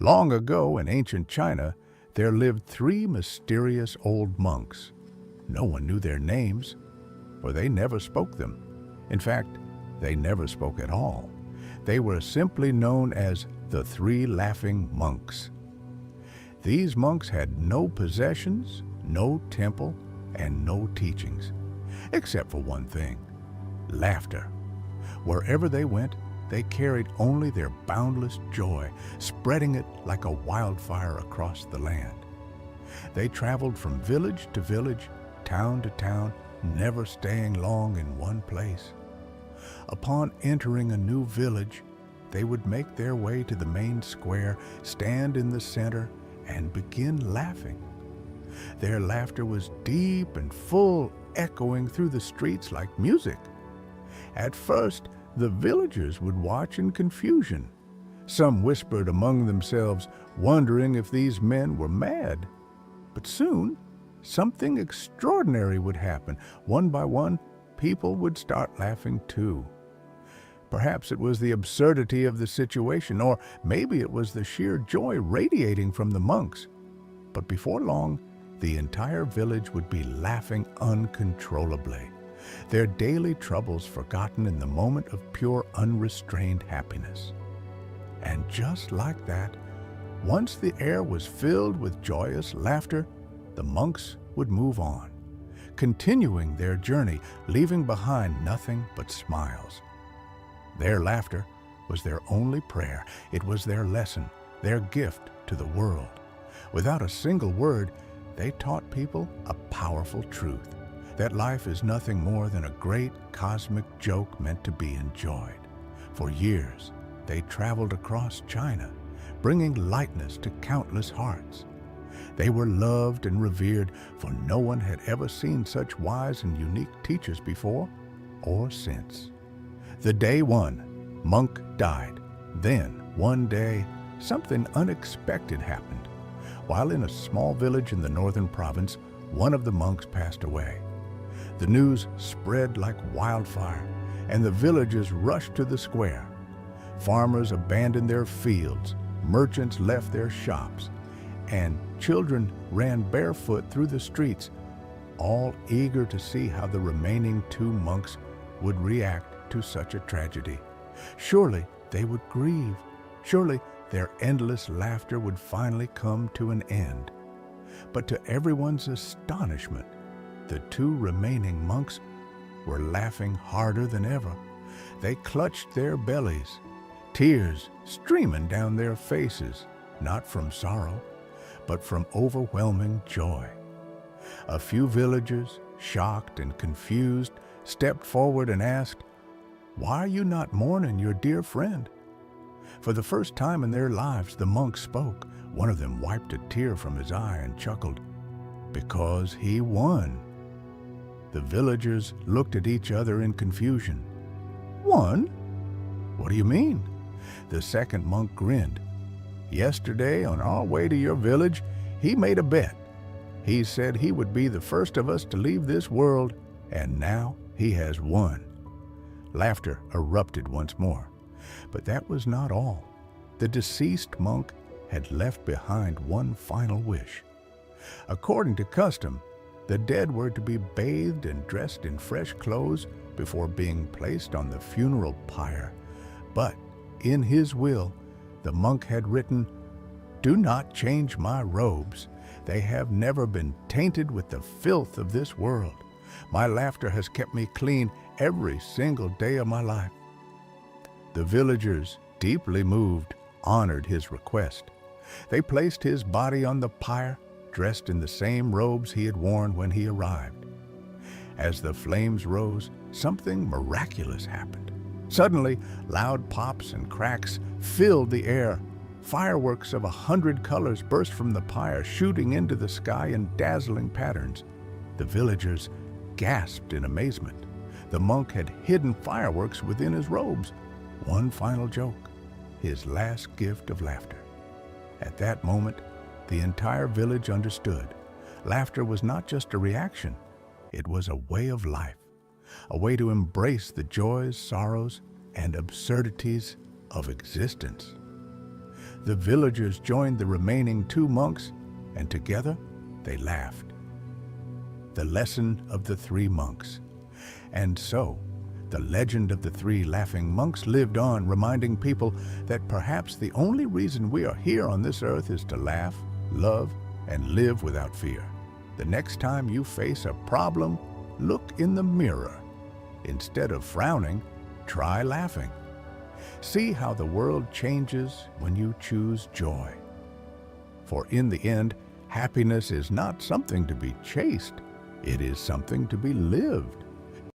Long ago in ancient China, there lived three mysterious old monks. No one knew their names, for they never spoke them. In fact, they never spoke at all. They were simply known as the Three Laughing Monks. These monks had no possessions, no temple, and no teachings, except for one thing: laughter. Wherever they went, they carried only their boundless joy, spreading it like a wildfire across the land. They traveled from village to village, town to town, never staying long in one place. Upon entering a new village, they would make their way to the main square, stand in the center, and begin laughing. Their laughter was deep and full, echoing through the streets like music. At first, the villagers would watch in confusion. Some whispered among themselves, wondering if these men were mad. But soon, something extraordinary would happen. One by one, people would start laughing too. Perhaps it was the absurdity of the situation, or maybe it was the sheer joy radiating from the monks. But before long, the entire village would be laughing uncontrollably, their daily troubles forgotten in the moment of pure, unrestrained happiness. And just like that, once the air was filled with joyous laughter, the monks would move on, continuing their journey, leaving behind nothing but smiles. Their laughter was their only prayer. It was their lesson, their gift to the world. Without a single word, they taught people a powerful truth: that life is nothing more than a great cosmic joke meant to be enjoyed. For years, they traveled across China, bringing lightness to countless hearts. They were loved and revered, for no one had ever seen such wise and unique teachers before or since. The day one monk died. Then, one day, something unexpected happened. While in a small village in the northern province, one of the monks passed away. The news spread like wildfire, and the villagers rushed to the square. Farmers abandoned their fields, merchants left their shops, and children ran barefoot through the streets, all eager to see how the remaining two monks would react to such a tragedy. Surely they would grieve. Surely their endless laughter would finally come to an end. But to everyone's astonishment, the two remaining monks were laughing harder than ever. They clutched their bellies, tears streaming down their faces, not from sorrow, but from overwhelming joy. A few villagers, shocked and confused, stepped forward and asked, "Why are you not mourning your dear friend?" For the first time in their lives, the monks spoke. One of them wiped a tear from his eye and chuckled, "Because he won." The villagers looked at each other in confusion. "Won? What do you mean?" The second monk grinned. "Yesterday, on our way to your village, he made a bet. He said he would be the first of us to leave this world, and now he has won." Laughter erupted once more. But that was not all. The deceased monk had left behind one final wish. According to custom, the dead were to be bathed and dressed in fresh clothes before being placed on the funeral pyre. But in his will, the monk had written, "Do not change my robes. They have never been tainted with the filth of this world. My laughter has kept me clean every single day of my life." The villagers, deeply moved, honored his request. They placed his body on the pyre, dressed in the same robes he had worn when he arrived. As the flames rose, something miraculous happened. Suddenly, loud pops and cracks filled the air. Fireworks of 100 colors burst from the pyre, shooting into the sky in dazzling patterns. The villagers gasped in amazement. The monk had hidden fireworks within his robes. One final joke, his last gift of laughter. At that moment, the entire village understood. Laughter was not just a reaction, it was a way of life, a way to embrace the joys, sorrows, and absurdities of existence. The villagers joined the remaining 2 monks, and together they laughed. The lesson of the 3 monks. And so, the legend of the 3 laughing monks lived on, reminding people that perhaps the only reason we are here on this earth is to laugh, love, and live without fear. The next time you face a problem, look in the mirror. Instead of frowning, try laughing. See how the world changes when you choose joy. For in the end, happiness is not something to be chased, it is something to be lived.